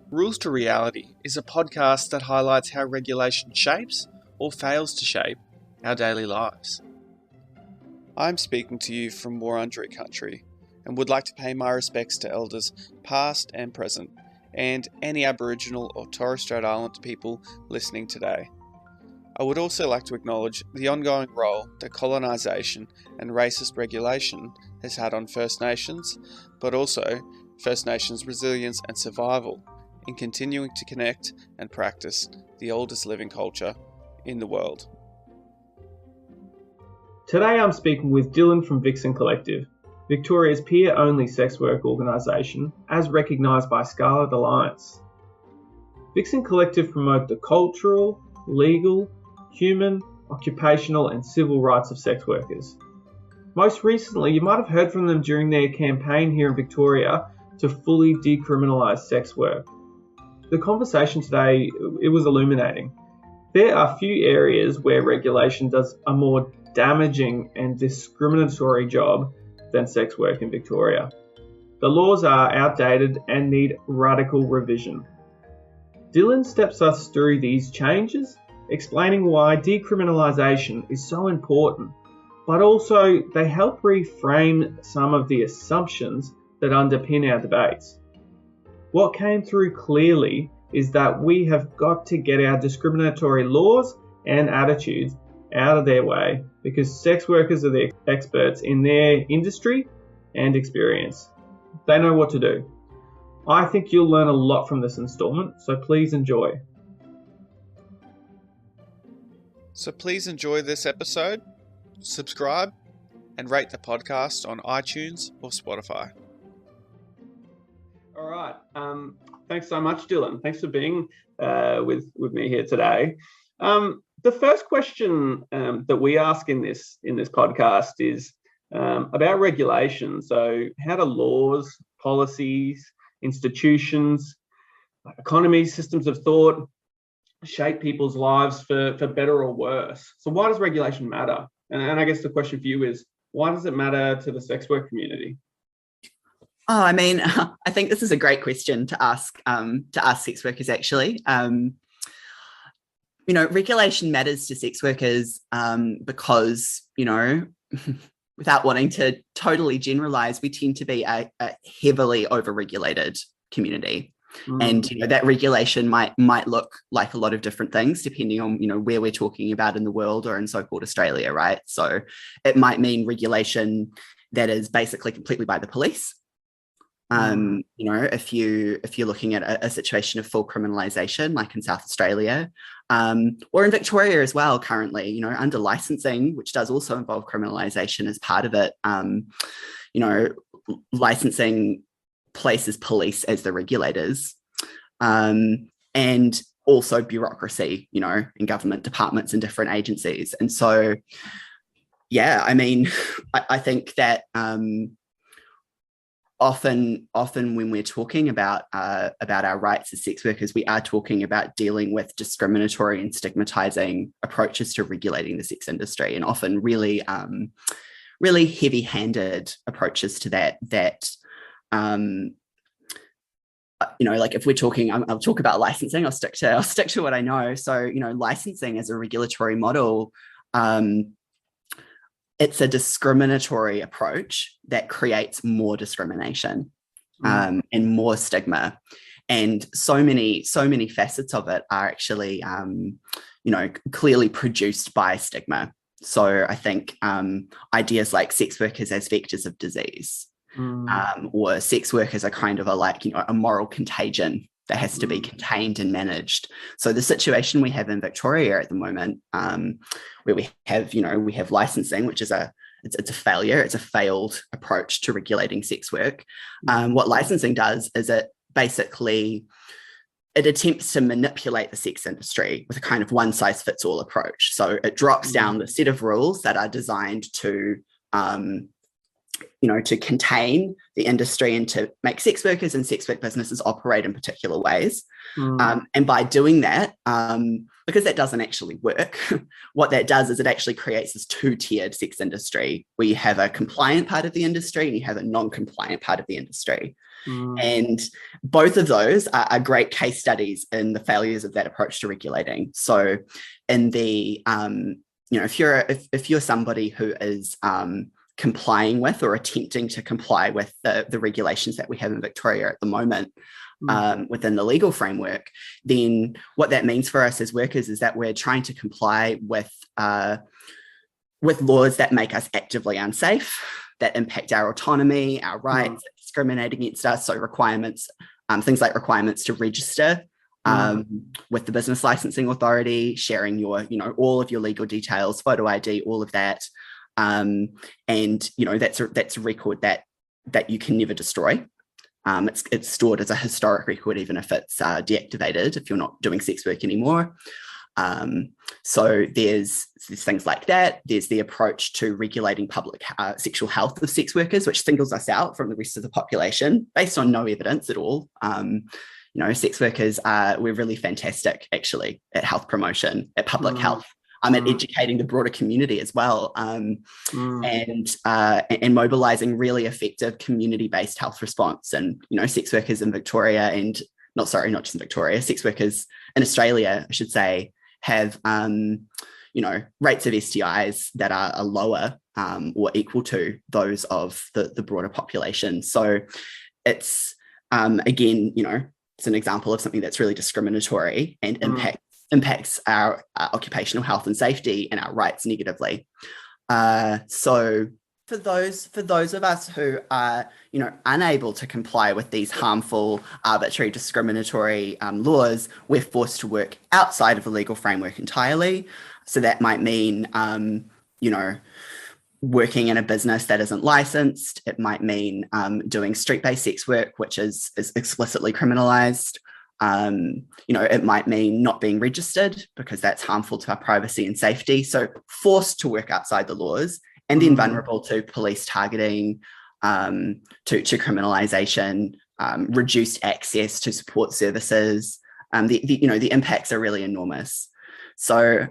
Rules to Reality is a podcast that highlights how regulation shapes or fails to shape our daily lives. I'm speaking to you from Wurundjeri country and would like to pay my respects to elders past and present and any Aboriginal or Torres Strait Islander people listening today. I would also like to acknowledge the ongoing role that colonisation and racist regulation has had on First Nations, but also First Nations resilience and survival in continuing to connect and practice the oldest living culture in the world. Today I'm speaking with Dylan from Vixen Collective, Victoria's peer-only sex work organisation as recognised by Scarlet Alliance. Vixen Collective promote the cultural, legal, human, occupational and civil rights of sex workers. Most recently, you might have heard from them during their campaign here in Victoria to fully decriminalise sex work. The conversation today, it was illuminating. There are few areas where regulation does a more damaging and discriminatory job than sex work in Victoria. The laws are outdated and need radical revision. Dylan steps us through these changes, explaining why decriminalisation is so important, but also they help reframe some of the assumptions that underpin our debates. What came through clearly is that we have got to get our discriminatory laws and attitudes out of their way because sex workers are the experts in their industry and experience. They know what to do. I think you'll learn a lot from this instalment, so please enjoy. So please enjoy this episode, subscribe, and rate the podcast on iTunes or Spotify. All right. Thanks so much, Dylan. Thanks for being with me here today. The first question that we ask in this podcast is about regulation. So how do laws, policies, institutions, economies, systems of thought shape people's lives for better or worse? So why does regulation matter? And I guess the question for you is, why does it matter to the sex work community? Oh, I mean, I think this is a great question to ask sex workers, actually. Regulation matters to sex workers because, without wanting to totally generalize, we tend to be a heavily overregulated community. And that regulation might look like a lot of different things depending on where we're talking about in the world or in so-called Australia, right? So it might mean regulation that is basically completely by the police. If you're looking at a situation of full criminalisation, like in South Australia, or in Victoria as well, currently, under licensing, which does also involve criminalisation as part of it. Licensing places police as the regulators, and also bureaucracy, in government departments and different agencies. And so, yeah, I mean, I think that often when we're talking about our rights as sex workers, we are talking about dealing with discriminatory and stigmatizing approaches to regulating the sex industry, and often really heavy-handed approaches to that like if we're talking, I'll talk about licensing. I'll stick to what I know. So, licensing as a regulatory model, it's a discriminatory approach that creates more discrimination and more stigma. And so many facets of it are actually, clearly produced by stigma. So I think ideas like sex workers as vectors of disease, or sex workers are kind of a moral contagion that has to be contained and managed. So the situation we have in Victoria at the moment, where we have licensing, which is it's a failure. It's a failed approach to regulating sex work. What licensing does is it attempts to manipulate the sex industry with a kind of one size fits all approach. So it drops down the set of rules that are designed to to contain the industry and to make sex workers and sex work businesses operate in particular ways. And by doing that, because that doesn't actually work, what that does is it actually creates this two-tiered sex industry where you have a compliant part of the industry and you have a non-compliant part of the industry. And both of those are great case studies in the failures of that approach to regulating. So in the, if you're somebody who is complying with or attempting to comply with the regulations that we have in Victoria at the moment, within the legal framework, then what that means for us as workers is that we're trying to comply with laws that make us actively unsafe, that impact our autonomy, our rights, that discriminate against us. So requirements, things like requirements to register with the business licensing authority, sharing your, all of your legal details, photo ID, all of that. And, that's a record that you can never destroy. It's stored as a historic record, even if it's deactivated, if you're not doing sex work anymore. So there's things like that. There's the approach to regulating public sexual health of sex workers, which singles us out from the rest of the population based on no evidence at all. Sex workers we're really fantastic actually at health promotion, at public health. At educating the broader community as well, and mobilising really effective community-based health response. And sex workers in Victoria not just in Victoria, sex workers in Australia, I should say, have rates of STIs that are lower or equal to those of the broader population. So it's again, it's an example of something that's really discriminatory and impacts our occupational health and safety and our rights negatively. So for those of us who are, unable to comply with these harmful, arbitrary, discriminatory laws, we're forced to work outside of the legal framework entirely. So that might mean, working in a business that isn't licensed. It might mean doing street-based sex work, which is explicitly criminalised. It might mean not being registered because that's harmful to our privacy and safety. So forced to work outside the laws, and then vulnerable to police targeting, to criminalisation, reduced access to support services. The impacts are really enormous. So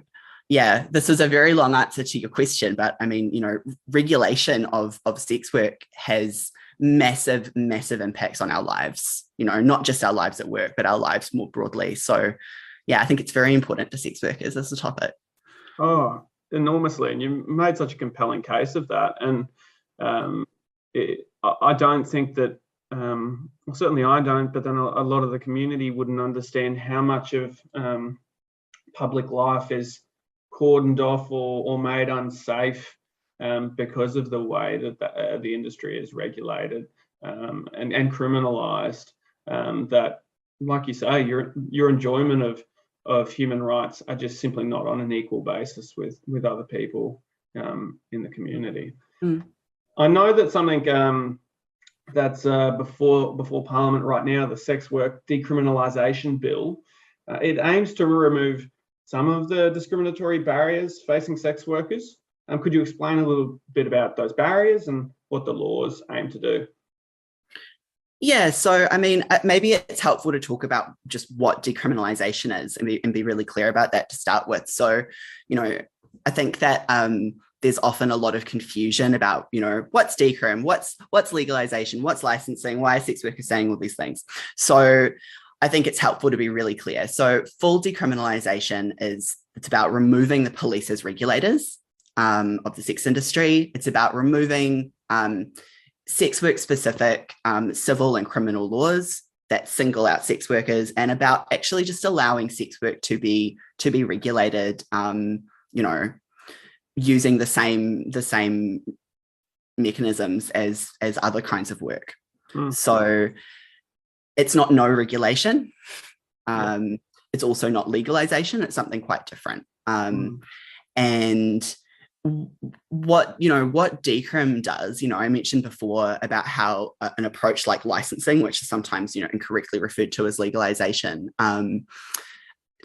yeah, this is a very long answer to your question, but I mean, regulation of sex work has massive impacts on our lives, not just our lives at work, but our lives more broadly. So yeah, I think it's very important to sex workers as a topic. Oh, enormously. And you made such a compelling case of that. And I don't think that, certainly I don't, but then a lot of the community wouldn't understand how much of public life is cordoned off or made unsafe because of the way that the industry is regulated and criminalised. That, like you say, your enjoyment of human rights are just simply not on an equal basis with other people in the community. I know that something that's before Parliament right now, the Sex Work Decriminalisation Bill, it aims to remove some of the discriminatory barriers facing sex workers. Could you explain a little bit about those barriers and what the laws aim to do? Yeah, so I mean, maybe it's helpful to talk about just what decriminalisation is and be really clear about that to start with. So, I think that there's often a lot of confusion about, what's decrim, what's legalisation, what's licensing, why are sex workers saying all these things? So I think it's helpful to be really clear. So full decriminalisation it's about removing the police as regulators of the sex industry. It's about removing sex work specific civil and criminal laws that single out sex workers, and about actually just allowing sex work to be regulated, using the same mechanisms as other kinds of work. So it's not no regulation. It's also not legalization. It's something quite different. And what decrim does, I mentioned before about how an approach like licensing, which is sometimes, incorrectly referred to as legalization,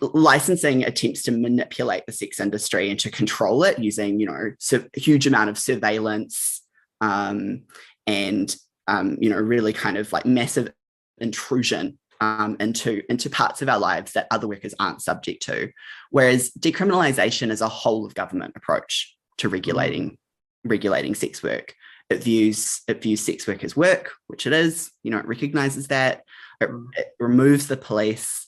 licensing attempts to manipulate the sex industry and to control it using, a huge amount of surveillance and, really kind of like massive intrusion into parts of our lives that other workers aren't subject to. Whereas decriminalisation is a whole of government approach to regulating sex work. it views sex work as work, which it is. It recognises that. It removes the police.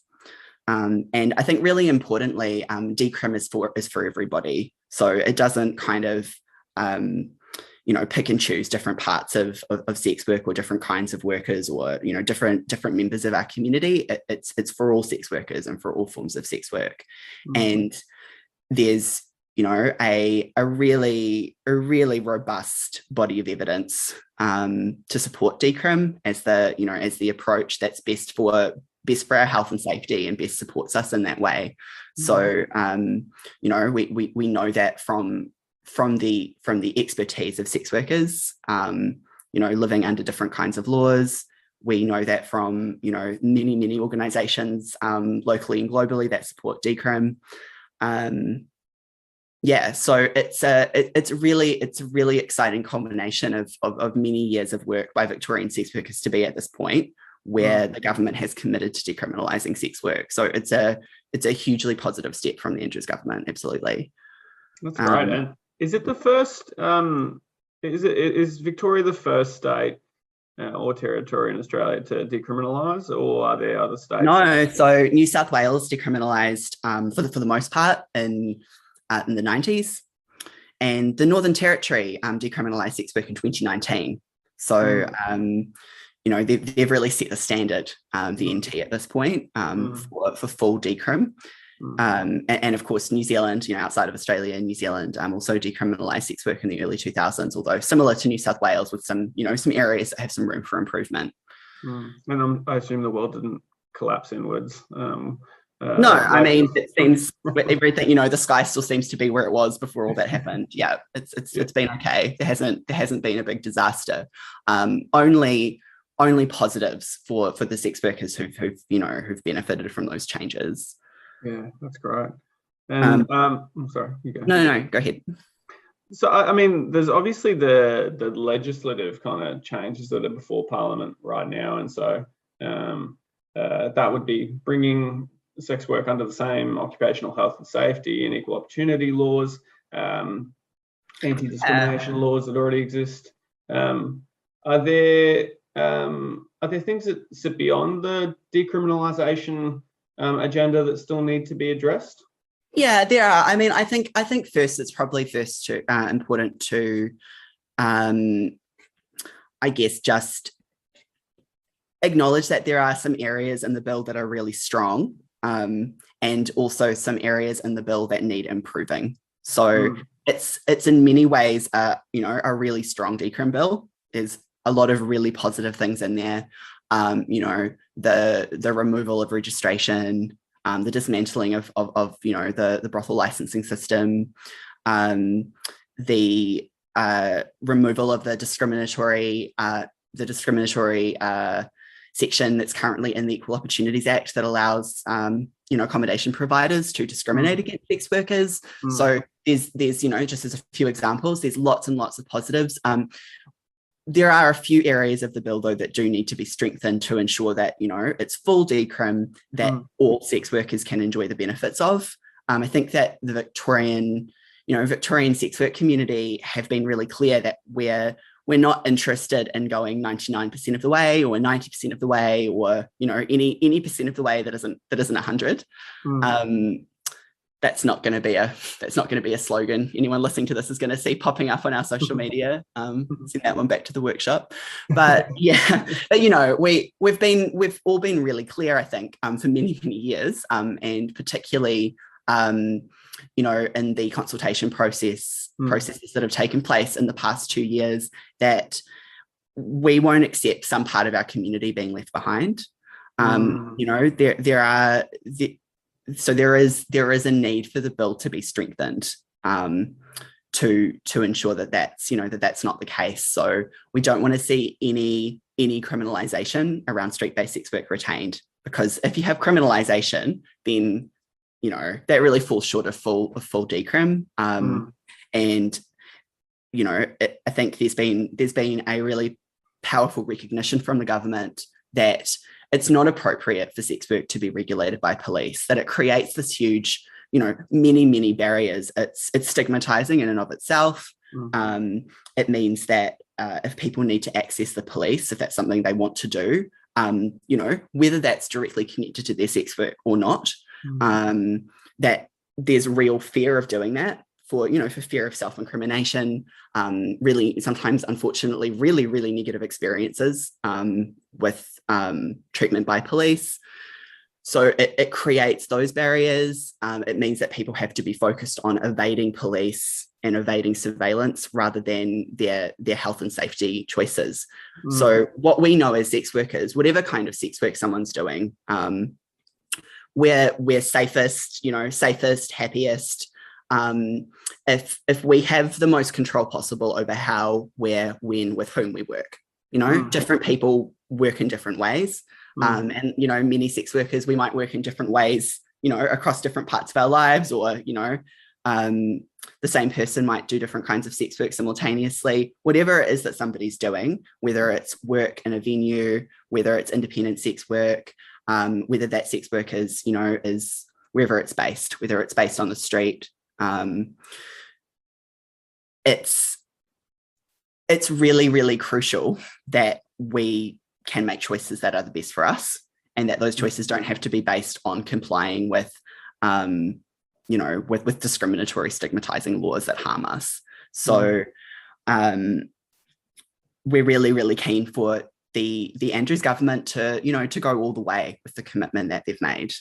And I think really importantly, decrim is for everybody. So it doesn't kind of, pick and choose different parts of sex work or different kinds of workers or, different members of our community. It's for all sex workers and for all forms of sex work. And there's, a really robust body of evidence to support decrim as the approach that's best for our health and safety and best supports us in that way. So, we know that from the expertise of sex workers, living under different kinds of laws. We know that from, many organisations locally and globally that support decrim. So it's a really exciting combination of many years of work by Victorian sex workers to be at this point where the government has committed to decriminalising sex work. So it's a hugely positive step from the Andrews government. Absolutely. That's right. And is it the first? Is Victoria the first state or territory in Australia to decriminalise, or are there other states? No. So New South Wales decriminalised for the most part in the 90s, and the Northern Territory decriminalised sex work in 2019. So they've really set the standard, the NT at this point, for full decrim. And of course, New Zealand, outside of Australia and New Zealand, also decriminalised sex work in the early 2000s, although similar to New South Wales with some areas that have some room for improvement. And I assume the world didn't collapse inwards. No, I mean, it seems everything, the sky still seems to be where it was before all that happened. Yeah, it's been okay. There hasn't been a big disaster. Only positives for the sex workers who've benefited from those changes. Yeah, that's great. And I'm sorry, you go. No, go ahead. So, I mean, there's obviously the legislative kind of changes that are before Parliament right now, and so that would be bringing sex work under the same occupational health and safety and equal opportunity laws, anti-discrimination laws that already exist. Are there things that sit beyond the decriminalisation agenda that still need to be addressed? Yeah, there are. I mean, I think first it's probably important to, I guess, just acknowledge that there are some areas in the bill that are really strong, and also some areas in the bill that need improving. So it's in many ways, a really strong decrim bill. There's a lot of really positive things in there. The removal of registration, the dismantling of the brothel licensing system, the removal of the discriminatory section that's currently in the Equal Opportunities Act that allows accommodation providers to discriminate against sex workers. So there's just as a few examples, there's lots and lots of positives. There are a few areas of the bill, though, that do need to be strengthened to ensure that, it's full decrim, that all sex workers can enjoy the benefits of. I think that the Victorian sex work community have been really clear that we're not interested in going 99% of the way or 90% of the way or, any percent of the way that isn't 100. That's not going to be a slogan anyone listening to this is going to see popping up on our social media. Send that one back to the workship. But yeah, but we've all been really clear, I think, for many years, and particularly in the consultation processes that have taken place in the past 2 years, that we won't accept some part of our community being left behind. There is a need for the bill to be strengthened to ensure that that's not the case. So we don't want to see any criminalisation around street-based sex work retained, because if you have criminalisation, then that really falls short of full decrim. And I think there's been a really powerful recognition from the government that it's not appropriate for sex work to be regulated by police, that it creates this huge, many barriers. It's stigmatizing in and of itself. It means that, if people need to access the police, if that's something they want to do, whether that's directly connected to their sex work or not, that there's real fear of doing that for fear of self-incrimination, really sometimes, unfortunately, really, really negative experiences with treatment by police. So it creates those barriers. It means that people have to be focused on evading police and evading surveillance rather than their health and safety choices. So what we know as sex workers, whatever kind of sex work someone's doing, we're safest, happiest, if we have the most control possible over how, where, when, with whom we work. Different people work in different ways. And many sex workers, we might work in different ways, across different parts of our lives, or the same person might do different kinds of sex work simultaneously. Whatever it is that somebody's doing, whether it's work in a venue, whether it's independent sex work, whether that sex work is wherever it's based, whether it's based on the street, it's really, really crucial that we can make choices that are the best for us, and that those choices don't have to be based on complying with with discriminatory, stigmatizing laws that harm us. So we're really, really keen for the Andrews government to go all the way with the commitment that they've made.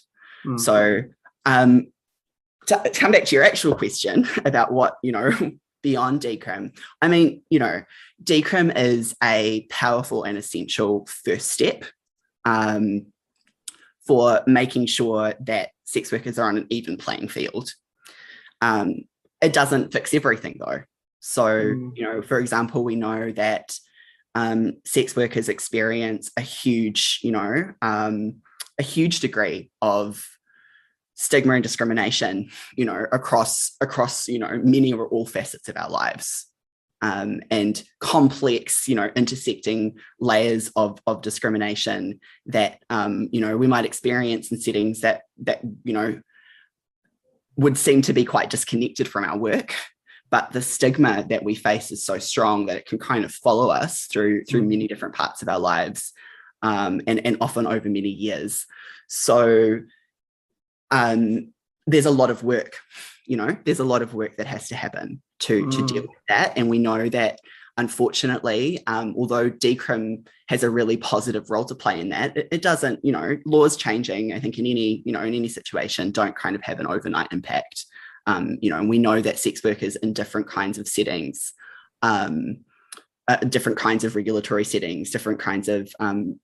So to come back to your actual question about what beyond decrim, I mean, decrim is a powerful and essential first step for making sure that sex workers are on an even playing field. It doesn't fix everything, though. So, for example, we know that sex workers experience a huge degree of stigma and discrimination, across many or all facets of our lives, and complex, intersecting layers of discrimination that, we might experience in settings that would seem to be quite disconnected from our work. But the stigma that we face is so strong that it can kind of follow us through many different parts of our lives, and often over many years. So there's a lot of work, there's a lot of work that has to happen to deal with that. And we know that, unfortunately, although decrim has a really positive role to play in that, it doesn't, laws changing, I think, in any situation don't kind of have an overnight impact. And we know that sex workers in different kinds of settings, different kinds of regulatory settings, different kinds of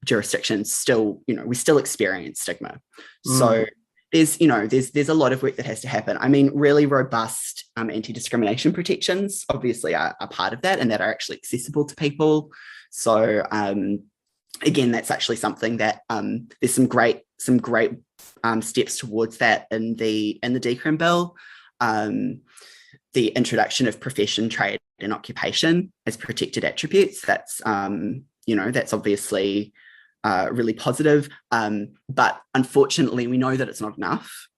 jurisdictions still, we still experience stigma. So there's a lot of work that has to happen. I mean, really robust anti-discrimination protections obviously are part of that, and that are actually accessible to people. So again, that's actually something that there's some great steps towards that in the decrim bill. The introduction of profession, trade, and occupation as protected attributes. That's that's obviously really positive, but unfortunately we know that it's not enough.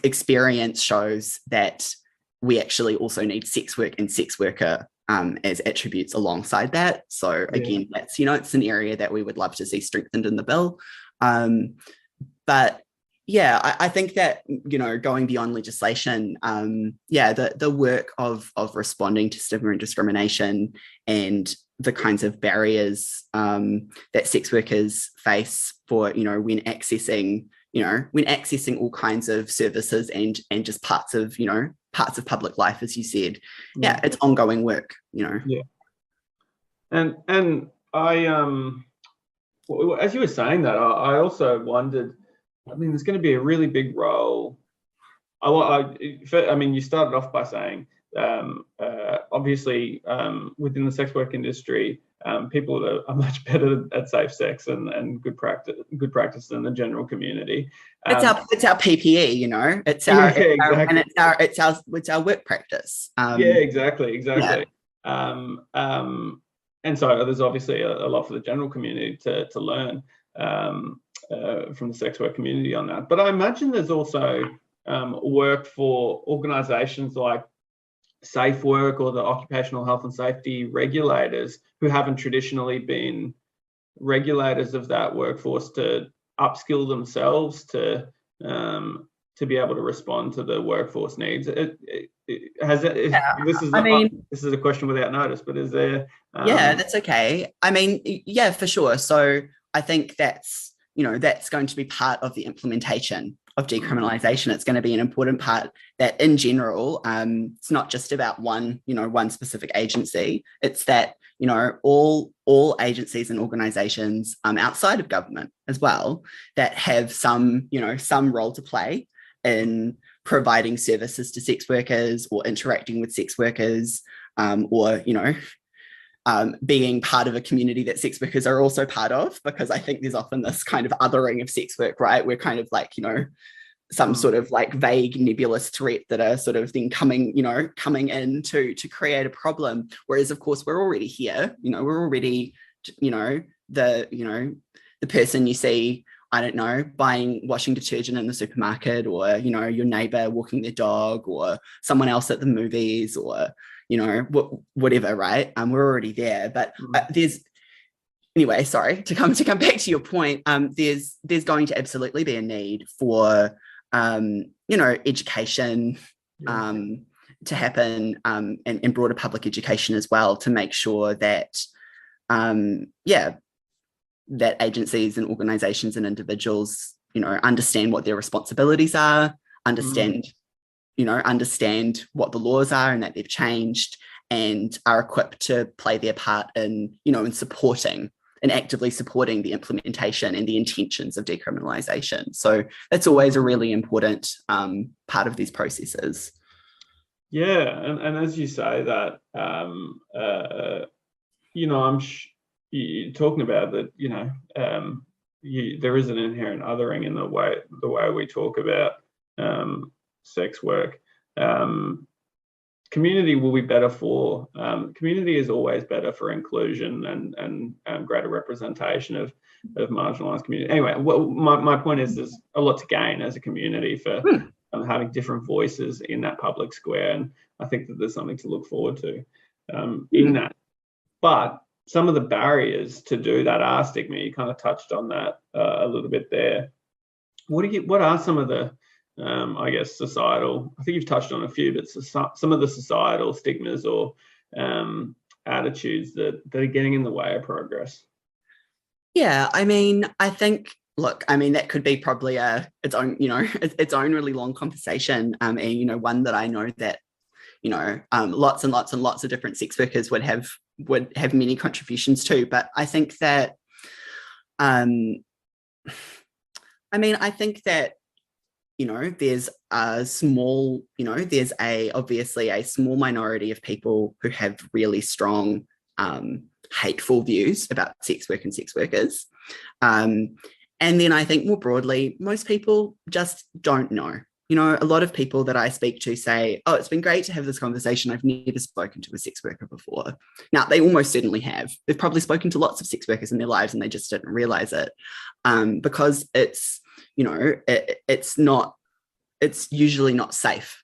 Experience shows that we actually also need sex work and sex worker as attributes alongside that. So again, that's it's an area that we would love to see strengthened in the bill. But I think that going beyond legislation, the work of responding to stigma and discrimination and the kinds of barriers that sex workers face for when accessing all kinds of services and just parts of public life, as you said, it's ongoing work. And I as you were saying that, I also wondered, I mean, there's going to be a really big role. You started off by saying, obviously, within the sex work industry, people are much better at safe sex and good practice than the general community. It's our PPE, it's our exactly. and it's our work practice. Exactly. Yeah. And so there's obviously a lot for the general community to learn from the sex work community on that. But I imagine there's also work for organisations like safe work or the occupational health and safety regulators who haven't traditionally been regulators of that workforce to upskill themselves to be able to respond to the workforce needs. This is a question without notice, but is there? Yeah, that's okay. I mean, yeah, for sure. So I think that's going to be part of the implementation of decriminalisation. It's going to be an important part that, in general, it's not just about one specific agency. It's that all agencies and organisations outside of government as well that have some role to play in providing services to sex workers or interacting with sex workers, or being part of a community that sex workers are also part of, because I think there's often this kind of othering of sex work, right? We're kind of like, some sort of like vague nebulous threat that are sort of then coming in to create a problem. Whereas of course we're already here, we're already, the person you see, I don't know, buying washing detergent in the supermarket, or, your neighbor walking their dog, or someone else at the movies, or, whatever, right? We're already there. But anyway, sorry, to come back to your point, there's going to absolutely be a need for, education to happen, and broader public education as well, to make sure that, that agencies and organizations and individuals, understand what their responsibilities are, understand what the laws are and that they've changed, and are equipped to play their part in, in supporting and actively supporting the implementation and the intentions of decriminalisation. So that's always a really important part of these processes. Yeah, and as you say that, you're talking about that, there is an inherent othering in the way we talk about sex work. Community will be better for, community is always better for inclusion and greater representation of marginalised community. Anyway, my point is there's a lot to gain as a community for having different voices in that public square, and I think that there's something to look forward to in that. But some of the barriers to do that are stigma. You kind of touched on that a little bit there. What are some of the I guess societal, I think you've touched on a few, but some of the societal stigmas or attitudes that are getting in the way of progress? Yeah, I mean, I think, look, I mean, that could be probably its own really long conversation, and one that I know that lots and lots and lots of different sex workers would have many contributions to. But I think that I think that there's a small, obviously a small minority of people who have really strong, hateful views about sex work and sex workers. And then I think more broadly, most people just don't know. A lot of people that I speak to say, oh, it's been great to have this conversation. I've never spoken to a sex worker before. Now, they almost certainly have. They've probably spoken to lots of sex workers in their lives and they just didn't realize it, because it's, it's usually not safe.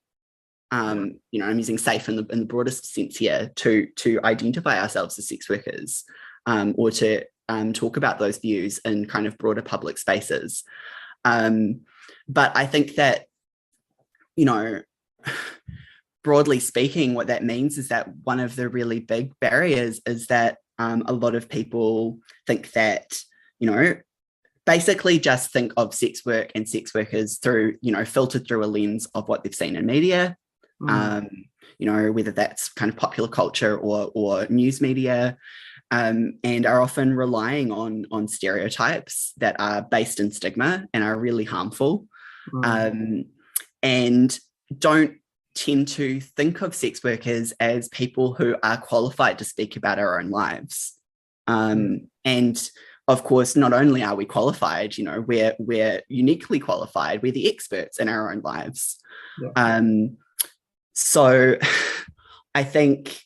I'm using safe in the broadest sense here to identify ourselves as sex workers, or to talk about those views in kind of broader public spaces. But I think that, broadly speaking, what that means is that one of the really big barriers is that a lot of people think that, basically just think of sex work and sex workers through, filtered through a lens of what they've seen in media, whether that's kind of popular culture or news media, and are often relying on stereotypes that are based in stigma and are really harmful, and don't tend to think of sex workers as people who are qualified to speak about our own lives. And of course, not only are we qualified, we're uniquely qualified, we're the experts in our own lives. Yeah. So I think,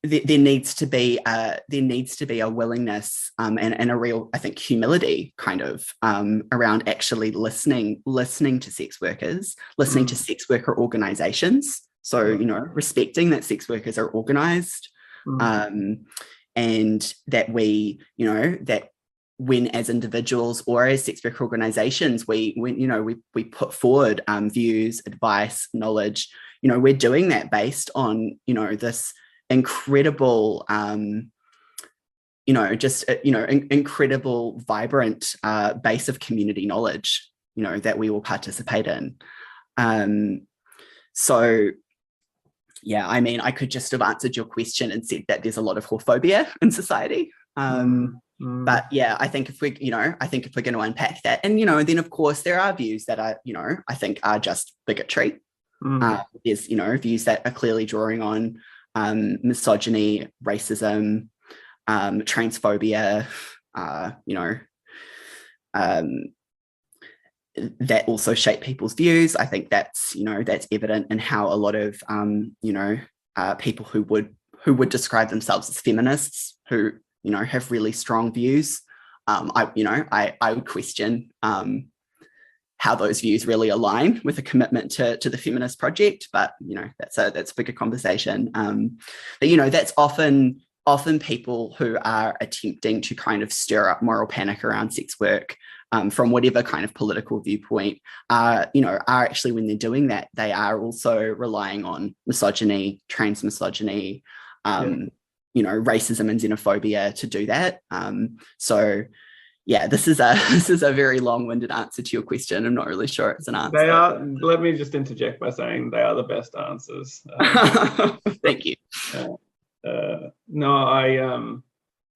there needs to be a willingness and a real, I think, humility kind of around actually listening to sex workers, listening to sex worker organizations. So, you know, respecting that sex workers are organized, and that we, you know, that when as individuals or as sex worker organizations, we put forward views, advice, knowledge, you know, we're doing that based on, you know, this incredible, incredible, vibrant base of community knowledge, you know, that we will participate in. So, yeah, I mean, I could just have answered your question and said that there's a lot of whorephobia in society. But yeah, I think if we're going to unpack that, and, you know, then of course there are views that are, you know, I think are just bigotry. There's, you know, views that are clearly drawing on misogyny, racism, transphobia, you know, that also shape people's views. I think that's, you know, that's evident in how a lot of, people who would describe themselves as feminists, who, you know, have really strong views. I would question how those views really align with a commitment to the feminist project, but, you know, that's a bigger conversation. But, you know, that's often people who are attempting to kind of stir up moral panic around sex work from whatever kind of political viewpoint, are actually, when they're doing that, they are also relying on misogyny, trans misogyny, you know, racism and xenophobia to do that. So yeah, this is a very long-winded answer to your question. I'm not really sure it's an answer. Let me just interject by saying they are the best answers. Thank you. No,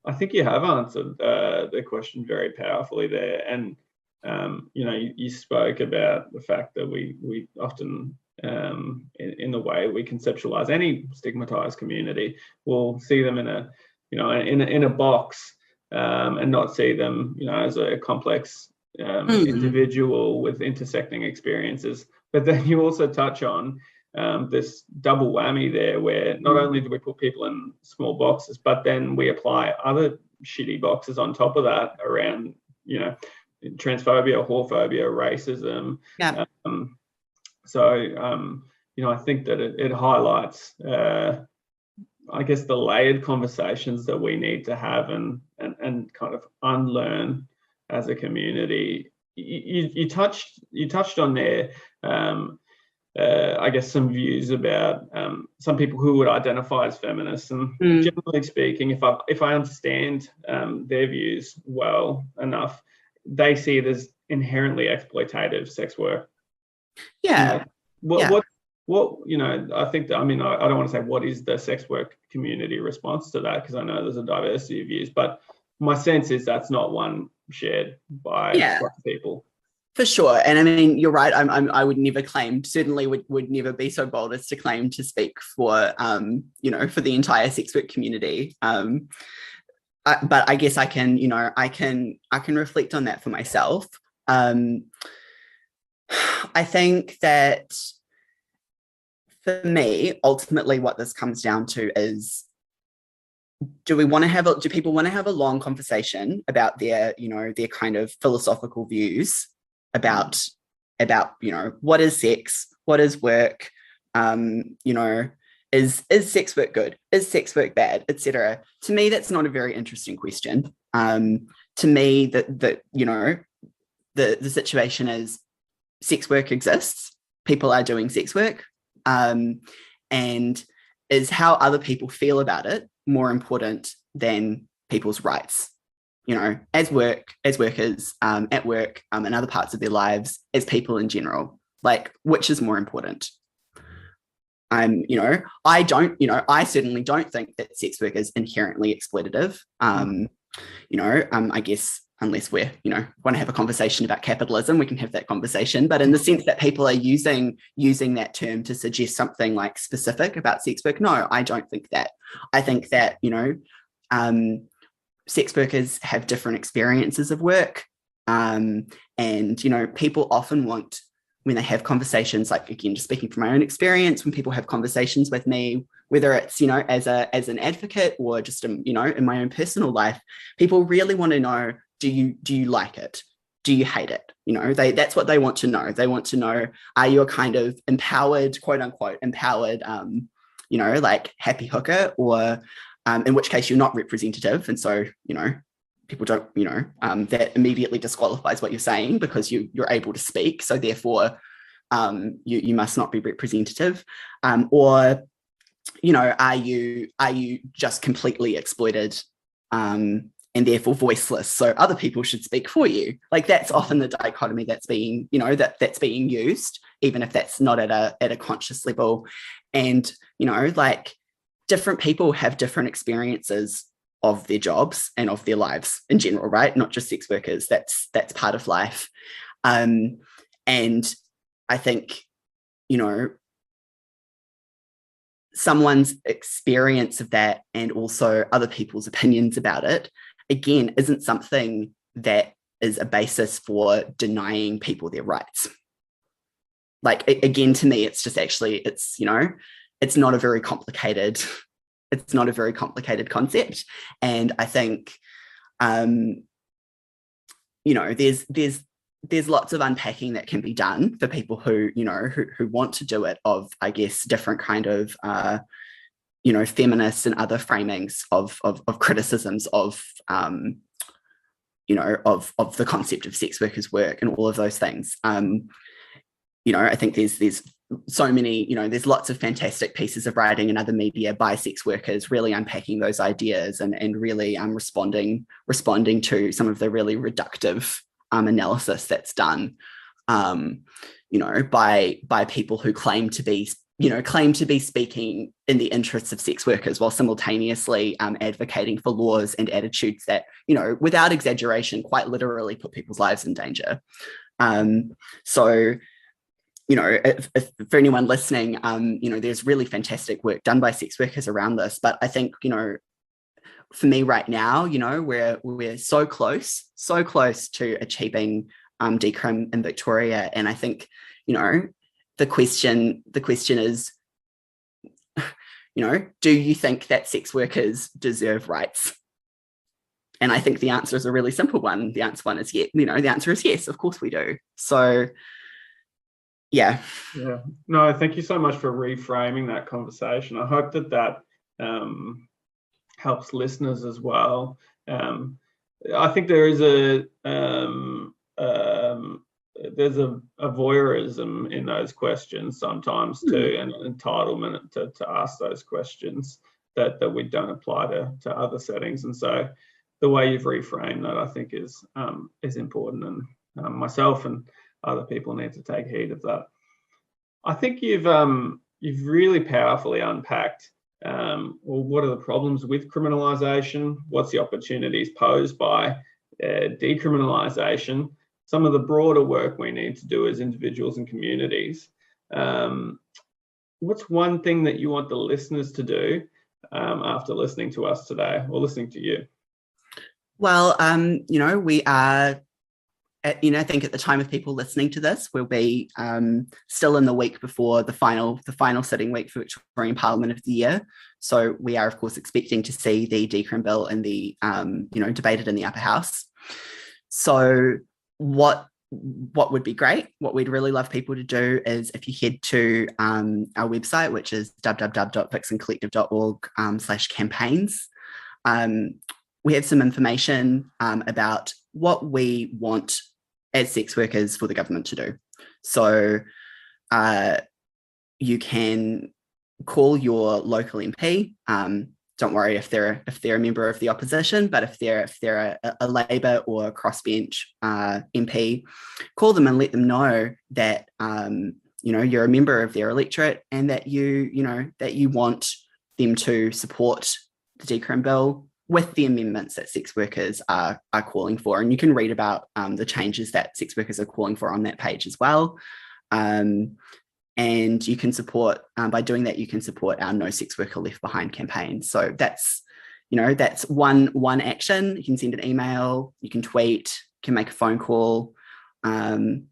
I think you have answered the question very powerfully there. And, you know, you spoke about the fact that we often, in the way we conceptualize any stigmatized community, we'll see them in a box, and not see them, you know, as a complex individual with intersecting experiences. But then you also touch on this double whammy there, where not only do we put people in small boxes, but then we apply other shitty boxes on top of that around, you know, transphobia, whorephobia, racism. You know, I think that it highlights, I guess, the layered conversations that we need to have and kind of unlearn as a community. You touched on there, I guess, some views about some people who would identify as feminists, and generally speaking, if I understand their views well enough, they see it as inherently exploitative sex work. Yeah. What you know, I think that, I mean, I don't want to say what is the sex work community response to that, because I know there's a diversity of views, but my sense is that's not one shared by people. For sure. And I mean, you're right. I would never claim, certainly would never be so bold as to claim to speak for, you know, for the entire sex work community. But I guess I can reflect on that for myself. I think that for me, ultimately what this comes down to is, do people want to have a long conversation about their, you know, their kind of philosophical views about, you know, what is sex, what is work, you know, is sex work good, is sex work bad, etc. To me, that's not a very interesting question. To me, that you know, the situation is, sex work exists, people are doing sex work, and is how other people feel about it more important than people's rights, you know, as workers, at work, and other parts of their lives, as people in general, like, which is more important? You know, I certainly don't think that sex work is inherently exploitative. You know, I guess, unless we're, you know, want to have a conversation about capitalism, we can have that conversation. But in the sense that people are using that term to suggest something like specific about sex work, no, I don't think that. I think that, you know, sex workers have different experiences of work. And, you know, people often want, when they have conversations, like, again, just speaking from my own experience, when people have conversations with me, whether it's, as an advocate or just, in my own personal life, people really want to know, do you like it? Do you hate it? That's what they want to know. They want to know, are you a kind of empowered, quote unquote, empowered, like happy hooker, or in which case you're not representative. And so, people don't, that immediately disqualifies what you're saying because you're able to speak. So therefore, you must not be representative. Or, are you just completely exploited and therefore voiceless, so other people should speak for you? Like, that's often the dichotomy that's being, that's being used, even if that's not at a conscious level. And, like, different people have different experiences of their jobs and of their lives in general, right? Not just sex workers. That's part of life. And I think, someone's experience of that and also other people's opinions about it, again, isn't something that is a basis for denying people their rights. Like, again, to me, it's just actually, it's not a very complicated, concept. And I think, there's lots of unpacking that can be done for people who want to do it, of, I guess, different kind of, feminist and other framings of criticisms of, of the concept of sex workers' work and all of those things. I think there's so many, there's lots of fantastic pieces of writing in other media by sex workers really unpacking those ideas and really responding to some of the really reductive analysis that's done, by people who claim to be speaking in the interests of sex workers while simultaneously advocating for laws and attitudes that, without exaggeration, quite literally put people's lives in danger. So, if for anyone listening, there's really fantastic work done by sex workers around this. But I think, for me right now, we're so close to achieving decrim in Victoria. And I think, the question is, do you think that sex workers deserve rights? And I think the answer is a really simple one. The answer is yes. The answer is yes, of course we do. So, yeah. No, thank you so much for reframing that conversation. I hope that helps listeners as well. I think there is there's a voyeurism in those questions sometimes too, and an entitlement to ask those questions that we don't apply to other settings. And so the way you've reframed that, I think, is important, and myself and other people need to take heed of that. I think you've really powerfully unpacked what are the problems with criminalisation, what's the opportunities posed by decriminalisation, some of the broader work we need to do as individuals and communities. What's one thing that you want the listeners to do after listening to us today, or listening to you? Well, we are, I think at the time of people listening to this, we'll be still in the week before the final sitting week for Victorian Parliament of the year. So we are, of course, expecting to see the decrim bill in the, debated in the upper house. So what would be great, what we'd really love people to do is, if you head to our website, which is www.vixencollective.org/campaigns, we have some information about what we want as sex workers for the government to do. So you can call your local MP. Don't worry if they're a member of the opposition, but if they're a Labor or a crossbench MP, call them and let them know that you're a member of their electorate, and that you want them to support the decrim bill with the amendments that sex workers are calling for. And you can read about the changes that sex workers are calling for on that page as well. And you can support, by doing that, you can support our No Sex Worker Left Behind campaign. So that's one action. You can send an email, you can tweet, you can make a phone call. And,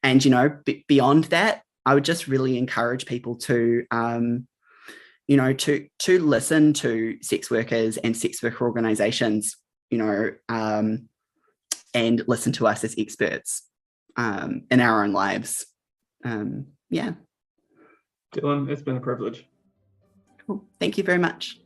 beyond that, I would just really encourage people to, to listen to sex workers and sex worker organisations, and listen to us as experts in our own lives. Yeah. Dylan, it's been a privilege. Cool. Thank you very much.